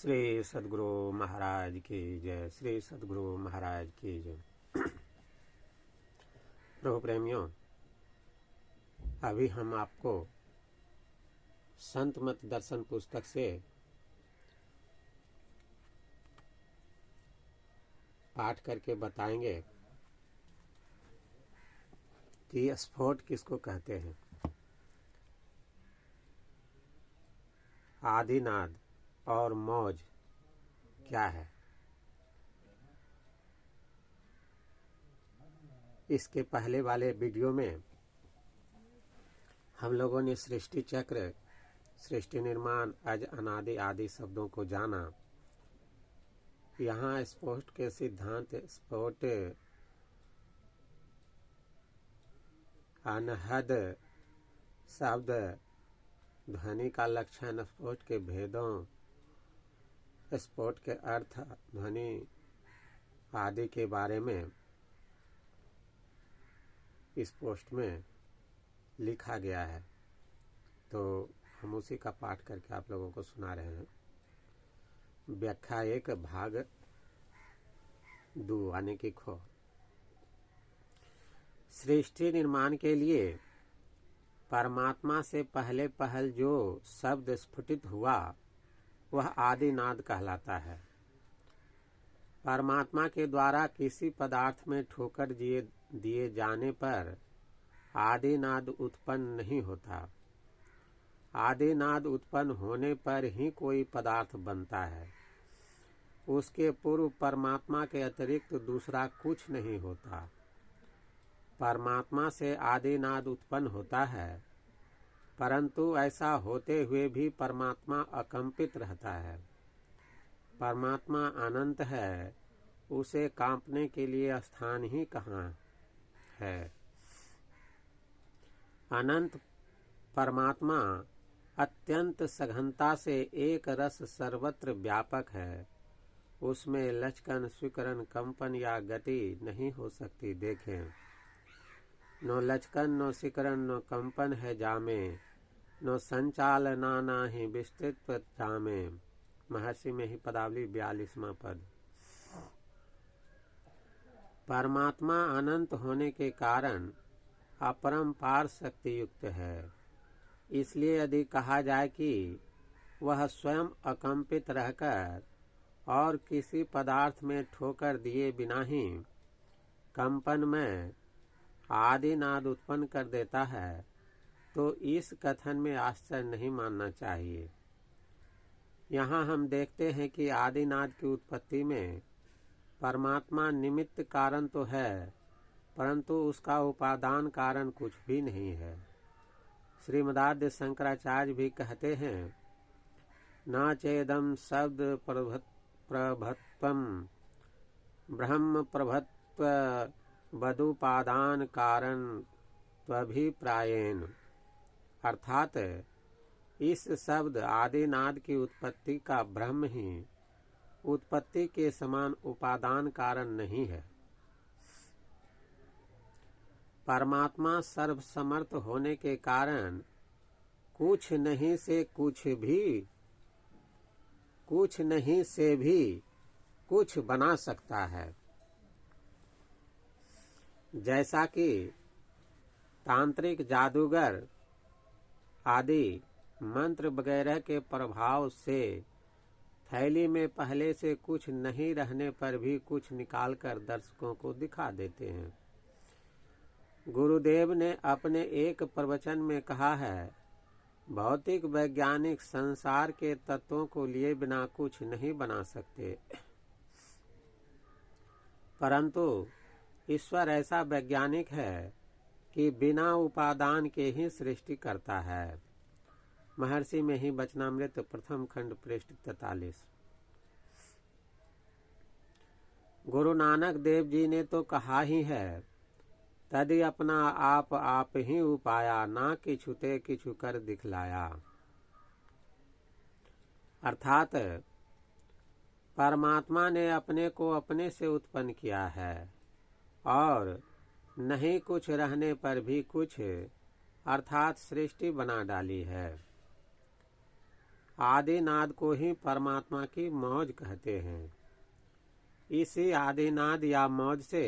श्री सद्गुरु महाराज की जय। श्री सद्गुरु महाराज की जय। प्रभु प्रेमियों, अभी हम आपको संत मत दर्शन पुस्तक से पाठ करके बताएंगे कि स्फोट किसको कहते हैं। आदिनाद और मौज क्या है। इसके पहले वाले वीडियो में हम लोगों ने सृष्टि चक्र, सृष्टि निर्माण, अज, अनादि आदि शब्दों को जाना। यहाँ स्फोट के सिद्धांत, स्फोट अनहद शब्द, ध्वनि का लक्षण, स्फोट के भेदों, स्फोट के अर्थ, ध्वनि आदि के बारे में इस पोस्ट में लिखा गया है। तो हम उसी का पाठ करके आप लोगों को सुना रहे हैं। व्याख्या 1 भाग 2 आने की खो। सृष्टि निर्माण के लिए परमात्मा से पहल जो शब्द स्फुटित हुआ वह आदिनाद कहलाता है। परमात्मा के द्वारा किसी पदार्थ में ठोकर दिए जाने पर आदिनाद उत्पन्न नहीं होता। आदिनाद उत्पन्न होने पर ही कोई पदार्थ बनता है। उसके पूर्व परमात्मा के अतिरिक्त दूसरा कुछ नहीं होता। परमात्मा से आदिनाद उत्पन्न होता है, परंतु ऐसा होते हुए भी परमात्मा अकंपित रहता है। परमात्मा अनंत है, उसे कांपने के लिए स्थान ही कहाँ है। अनंत परमात्मा अत्यंत सघनता से एक रस सर्वत्र व्यापक है। उसमें लचकन, स्वीकरण, कंपन या गति नहीं हो सकती। देखें, नो लचकन, नो सिकरण, नो कंपन है जामे, नो संचालना ना ही विस्तृत जामे। महर्षि में ही पदावली 42वां पद। परमात्मा अनंत होने के कारण अपरंपार शक्ति युक्त है। इसलिए यदि कहा जाए कि वह स्वयं अकंपित रहकर और किसी पदार्थ में ठोकर दिए बिना ही कंपन में आदिनाद उत्पन्न कर देता है, तो इस कथन में आश्चर्य नहीं मानना चाहिए। यहाँ हम देखते हैं कि आदिनाद की उत्पत्ति में परमात्मा निमित्त कारण तो है, परंतु उसका उपादान कारण कुछ भी नहीं है। श्रीमदाद्य शंकराचार्य भी कहते हैं, न चेदम शब्द प्रभत्वम ब्रह्म प्रभत्व बदुपादान कारण त्वभिप्रायेण। अर्थात इस शब्द आदिनाद की उत्पत्ति का ब्रह्म ही उत्पत्ति के समान उपादान कारण नहीं है। परमात्मा सर्वसमर्थ होने के कारण कुछ नहीं से भी कुछ बना सकता है। जैसा कि तांत्रिक, जादूगर आदि मंत्र वगैरह के प्रभाव से थैली में पहले से कुछ नहीं रहने पर भी कुछ निकालकर दर्शकों को दिखा देते हैं। गुरुदेव ने अपने एक प्रवचन में कहा है, भौतिक वैज्ञानिक संसार के तत्वों को लिए बिना कुछ नहीं बना सकते, परंतु ईश्वर ऐसा वैज्ञानिक है कि बिना उपादान के ही सृष्टि करता है। महर्षि में ही वचनामृत प्रथम खंड पृष्ठ 43। गुरु नानक देव जी ने तो कहा ही है, तदि अपना आप ही उपाया, ना किछुते किछु कर दिखलाया। अर्थात परमात्मा ने अपने को अपने से उत्पन्न किया है और नहीं कुछ रहने पर भी कुछ अर्थात सृष्टि बना डाली है। आदिनाद को ही परमात्मा की मौज कहते हैं। इसी आदिनाद या मौज से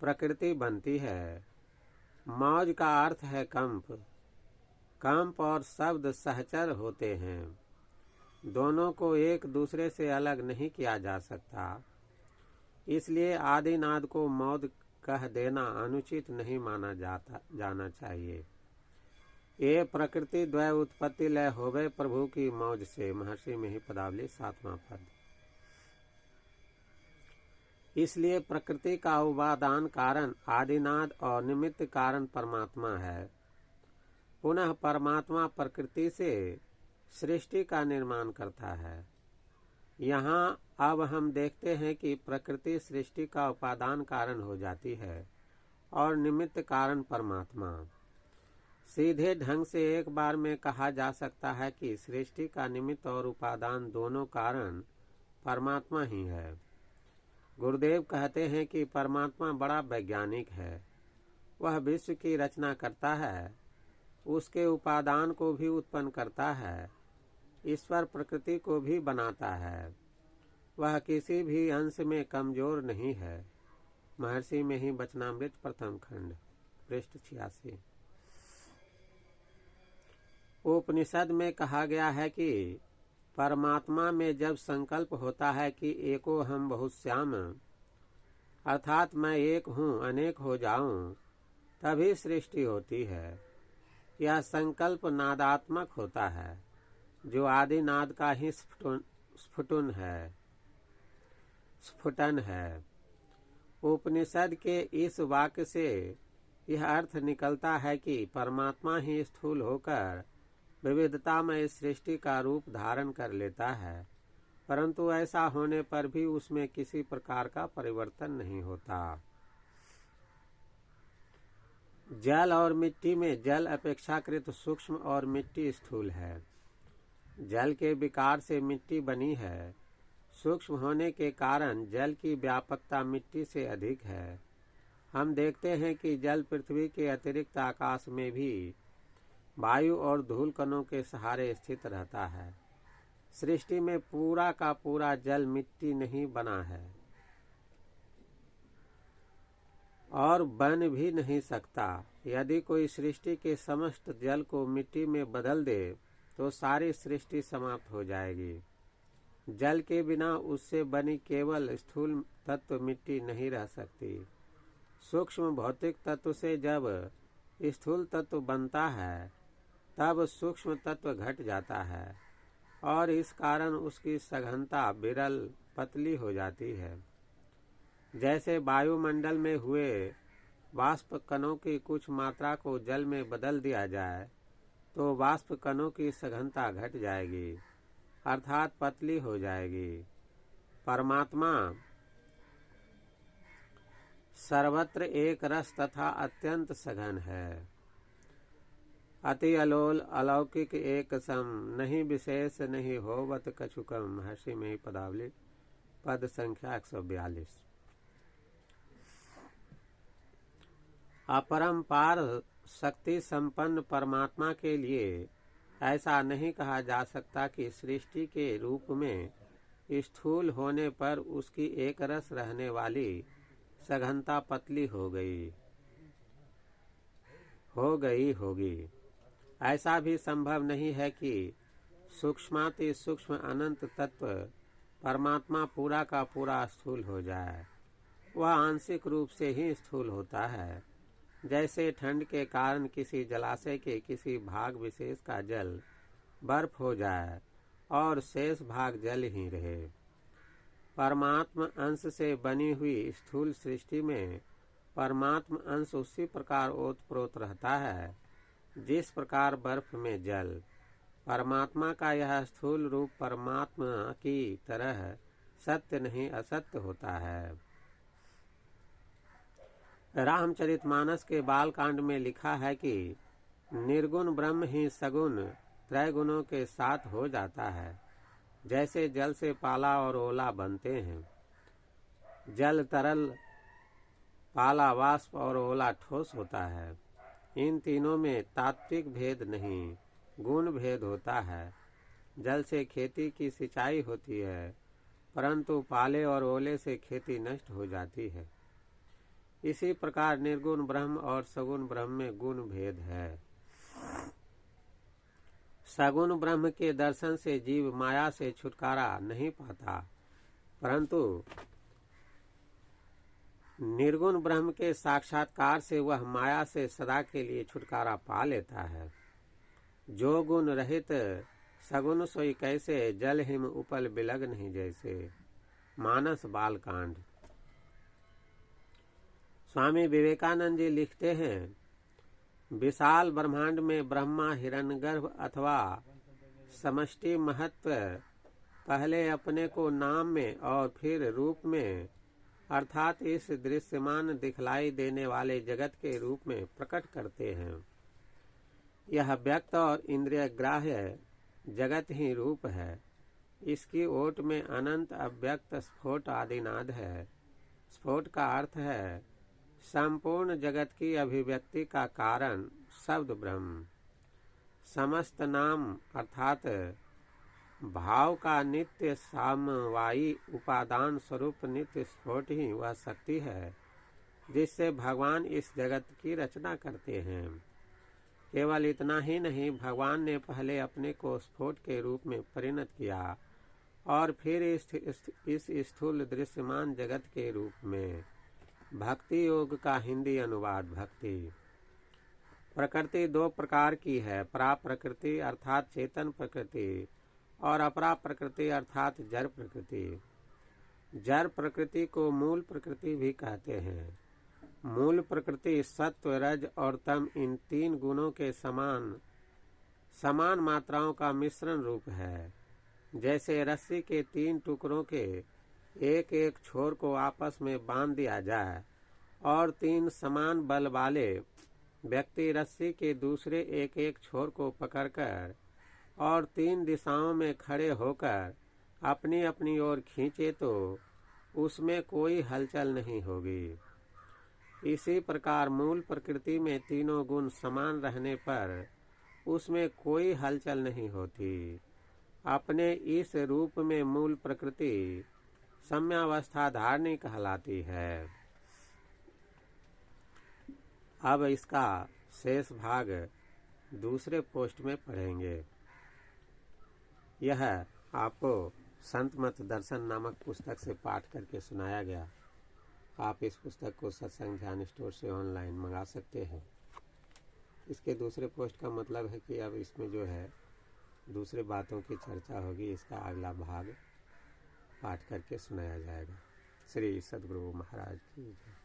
प्रकृति बनती है। मौज का अर्थ है कंप। कंप और शब्द सहचर होते हैं, दोनों को एक दूसरे से अलग नहीं किया जा सकता। इसलिए आदिनाद को मौज कह देना अनुचित नहीं माना जाना चाहिए। ये प्रकृति द्वय उत्पत्ति लय होवे प्रभु की मौज से। महर्षि में ही पदावली 7वां पद। इसलिए प्रकृति का उपादान कारण आदिनाद और निमित्त कारण परमात्मा है। पुनः परमात्मा प्रकृति से सृष्टि का निर्माण करता है। यहाँ अब हम देखते हैं कि प्रकृति सृष्टि का उपादान कारण हो जाती है और निमित्त कारण परमात्मा। सीधे ढंग से एक बार में कहा जा सकता है कि सृष्टि का निमित्त और उपादान दोनों कारण परमात्मा ही है। गुरुदेव कहते हैं कि परमात्मा बड़ा वैज्ञानिक है। वह विश्व की रचना करता है, उसके उपादान को भी उत्पन्न करता है, ईश्वर प्रकृति को भी बनाता है। वह किसी भी अंश में कमजोर नहीं है। महर्षि में ही वचनामृत प्रथम खंड पृष्ठ 86। उपनिषद में कहा गया है कि परमात्मा में जब संकल्प होता है कि एको हम बहुश्याम, अर्थात मैं एक हूँ अनेक हो जाऊं, तभी सृष्टि होती है। यह संकल्प नादात्मक होता है, जो आदि नाद का ही स्फुटन है। उपनिषद के इस वाक्य से यह अर्थ निकलता है कि परमात्मा ही स्थूल होकर विविधता में सृष्टि का रूप धारण कर लेता है, परंतु ऐसा होने पर भी उसमें किसी प्रकार का परिवर्तन नहीं होता। जल और मिट्टी में जल अपेक्षाकृत सूक्ष्म और मिट्टी स्थूल है। जल के विकार से मिट्टी बनी है। सूक्ष्म होने के कारण जल की व्यापकता मिट्टी से अधिक है। हम देखते हैं कि जल पृथ्वी के अतिरिक्त आकाश में भी वायु और धूल कणों के सहारे स्थित रहता है। सृष्टि में पूरा का पूरा जल मिट्टी नहीं बना है और बन भी नहीं सकता। यदि कोई सृष्टि के समस्त जल को मिट्टी में बदल दे तो सारी सृष्टि समाप्त हो जाएगी। जल के बिना उससे बनी केवल स्थूल तत्व मिट्टी नहीं रह सकती। सूक्ष्म भौतिक तत्व से जब स्थूल तत्व बनता है तब सूक्ष्म तत्व घट जाता है और इस कारण उसकी सघनता विरल पतली हो जाती है। जैसे वायुमंडल में हुए वाष्प कणों की कुछ मात्रा को जल में बदल दिया जाए तो वाष्प कणों की सघनता घट जाएगी, अर्थात पतली हो जाएगी। परमात्मा सर्वत्र एक रस तथा अत्यंत सघन है। अति अलोल अलौकिक एक सम, नहीं विशेष नहीं होवत कछुकम। महर्षि में पदावली पद संख्या 142। अपरंपार शक्ति संपन्न परमात्मा के लिए ऐसा नहीं कहा जा सकता कि सृष्टि के रूप में स्थूल होने पर उसकी एक रस रहने वाली सघनता पतली होगी। ऐसा भी संभव नहीं है कि सूक्ष्माति सूक्ष्म अनंत तत्व परमात्मा पूरा का पूरा स्थूल हो जाए। वह आंशिक रूप से ही स्थूल होता है। जैसे ठंड के कारण किसी जलाशय के किसी भाग विशेष का जल बर्फ हो जाए और शेष भाग जल ही रहे। परमात्म अंश से बनी हुई स्थूल सृष्टि में परमात्म अंश उसी प्रकार ओतप्रोत रहता है जिस प्रकार बर्फ में जल। परमात्मा का यह स्थूल रूप परमात्मा की तरह सत्य नहीं असत्य होता है। रामचरितमानस के बालकांड में लिखा है कि निर्गुण ब्रह्म ही सगुण त्रैगुणों के साथ हो जाता है। जैसे जल से पाला और ओला बनते हैं। जल तरल, पाला वाष्प और ओला ठोस होता है। इन तीनों में तात्विक भेद नहीं, गुण भेद होता है। जल से खेती की सिंचाई होती है, परंतु पाले और ओले से खेती नष्ट हो जाती है। इसी प्रकार निर्गुण ब्रह्म और सगुण ब्रह्म में गुण भेद है। सगुण ब्रह्म के दर्शन से जीव माया से छुटकारा नहीं पाता, परंतु निर्गुण ब्रह्म के साक्षात्कार से वह माया से सदा के लिए छुटकारा पा लेता है। जो गुण रहित सगुण सोई कैसे, जल हिम उपल बिलग नहीं जैसे। मानस बाल कांड। स्वामी विवेकानंद जी लिखते हैं, विशाल ब्रह्मांड में ब्रह्मा हिरण्यगर्भ अथवा समष्टि महत्व पहले अपने को नाम में और फिर रूप में अर्थात इस दृश्यमान दिखलाई देने वाले जगत के रूप में प्रकट करते हैं। यह व्यक्त और इंद्रिय ग्राह्य जगत ही रूप है। इसकी ओट में अनंत अव्यक्त स्फोट आदिनाद है। स्फोट का अर्थ है संपूर्ण जगत की अभिव्यक्ति का कारण शब्द ब्रह्म। समस्त नाम अर्थात भाव का नित्य सामवायी उपादान स्वरूप नित्य स्फोट ही वह शक्ति है जिससे भगवान इस जगत की रचना करते हैं। केवल इतना ही नहीं, भगवान ने पहले अपने को स्फोट के रूप में परिणत किया और फिर इस स्थूल दृश्यमान जगत के रूप में। भक्ति योग का हिंदी अनुवाद। भक्ति प्रकृति दो प्रकार की है, परा प्रकृति अर्थात चेतन प्रकृति और अपरा प्रकृति अर्थात जड़ प्रकृति। जड़ प्रकृति को मूल प्रकृति भी कहते हैं। मूल प्रकृति सत्व रज और तम इन तीन गुणों के समान मात्राओं का मिश्रण रूप है। जैसे रस्सी के तीन टुकड़ों के एक एक छोर को आपस में बांध दिया जाए और तीन समान बल वाले व्यक्ति रस्सी के दूसरे एक एक छोर को पकड़कर और तीन दिशाओं में खड़े होकर अपनी अपनी ओर खींचे तो उसमें कोई हलचल नहीं होगी। इसी प्रकार मूल प्रकृति में तीनों गुण समान रहने पर उसमें कोई हलचल नहीं होती। अपने इस रूप में मूल प्रकृति सम्यावस्था धारणी कहलाती है। अब इसका शेष भाग दूसरे पोस्ट में पढ़ेंगे। यह आपको संत मत दर्शन नामक पुस्तक से पाठ करके सुनाया गया। आप इस पुस्तक को सत्संग ध्यान स्टोर से ऑनलाइन मंगा सकते हैं। इसके दूसरे पोस्ट का मतलब है कि अब इसमें जो है दूसरे बातों की चर्चा होगी। इसका अगला भाग पाठ करके सुनाया जाएगा। श्री सद्गुरु महाराज की जय।